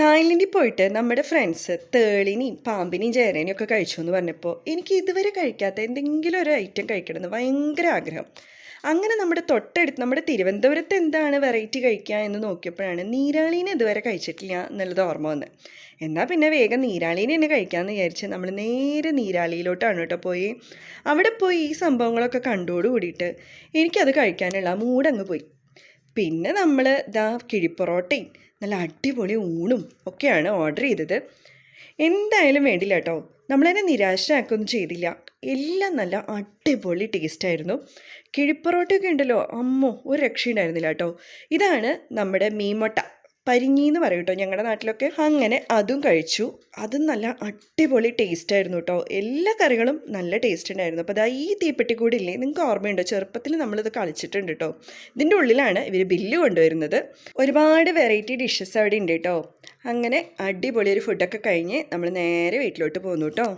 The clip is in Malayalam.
തായ്ലൻഡിൽ പോയിട്ട് നമ്മുടെ ഫ്രണ്ട്സ് തേളിനെയും പാമ്പിനെയും ചേരേനെയും ഒക്കെ കഴിച്ചു എന്ന് പറഞ്ഞപ്പോൾ എനിക്ക് ഇതുവരെ കഴിക്കാത്ത എന്തെങ്കിലും ഒരു ഐറ്റം കഴിക്കണമെന്ന് ഭയങ്കര ആഗ്രഹം. അങ്ങനെ നമ്മുടെ തൊട്ടടുത്ത് നമ്മുടെ തിരുവനന്തപുരത്ത് എന്താണ് വെറൈറ്റി കഴിക്കുക എന്ന് നോക്കിയപ്പോഴാണ് നീരാളീനെ ഇതുവരെ കഴിച്ചിട്ടില്ല എന്നുള്ളത് ഓർമ്മ വന്നത്. എന്നാൽ പിന്നെ വേഗം നീരാളീനെ തന്നെ കഴിക്കാമെന്ന് വിചാരിച്ച് നമ്മൾ നേരെ നീരാളിയിലോട്ടാണ് കേട്ടോ പോയി. അവിടെ പോയി ഈ സംഭവങ്ങളൊക്കെ കണ്ടോട് കൂടിയിട്ട് എനിക്കത് കഴിക്കാനുള്ള മൂടങ്ങ് പോയി. പിന്നെ നമ്മൾ കിഴിപ്പൊറോട്ടയും നല്ല അടിപൊളി ഊണും ഒക്കെയാണ് ഓർഡർ ചെയ്തത്. എന്തായാലും വേണ്ടില്ല കേട്ടോ, നമ്മളതിനെ നിരാശരാക്കൊന്നും ചെയ്തില്ല. എല്ലാം നല്ല അടിപൊളി ടേസ്റ്റായിരുന്നു. കിഴിപ്പൊറോട്ടയൊക്കെ ഉണ്ടല്ലോ, അമ്മോ ഒരു രക്ഷയുണ്ടായിരുന്നില്ല കേട്ടോ. ഇതാണ് നമ്മുടെ മീൻമുട്ട പരിഞ്ഞി എന്ന് പറയും കേട്ടോ ഞങ്ങളുടെ നാട്ടിലൊക്കെ. അങ്ങനെ അതും കഴിച്ചു. അതും നല്ല അടിപൊളി ടേസ്റ്റായിരുന്നു കേട്ടോ. എല്ലാ കറികളും നല്ല ടേസ്റ്റ് ഉണ്ടായിരുന്നു. അപ്പോൾ ഈ തീപ്പെട്ടി കൂടി ഇല്ലേ, നിങ്ങൾക്ക് ഓർമ്മയുണ്ടോ? ചെറുപ്പത്തിൽ നമ്മളിത് കളിച്ചിട്ടുണ്ട് കേട്ടോ. ഇതിൻ്റെ ഉള്ളിലാണ് ഇവർ ബില്ല് കൊണ്ടുവരുന്നത്. ഒരുപാട് വെറൈറ്റി ഡിഷസ് അവിടെ ഉണ്ട് കേട്ടോ. അങ്ങനെ അടിപൊളി ഒരു ഫുഡൊക്കെ കഴിഞ്ഞ് നമ്മൾ നേരെ വീട്ടിലോട്ട് പോന്നു കേട്ടോ.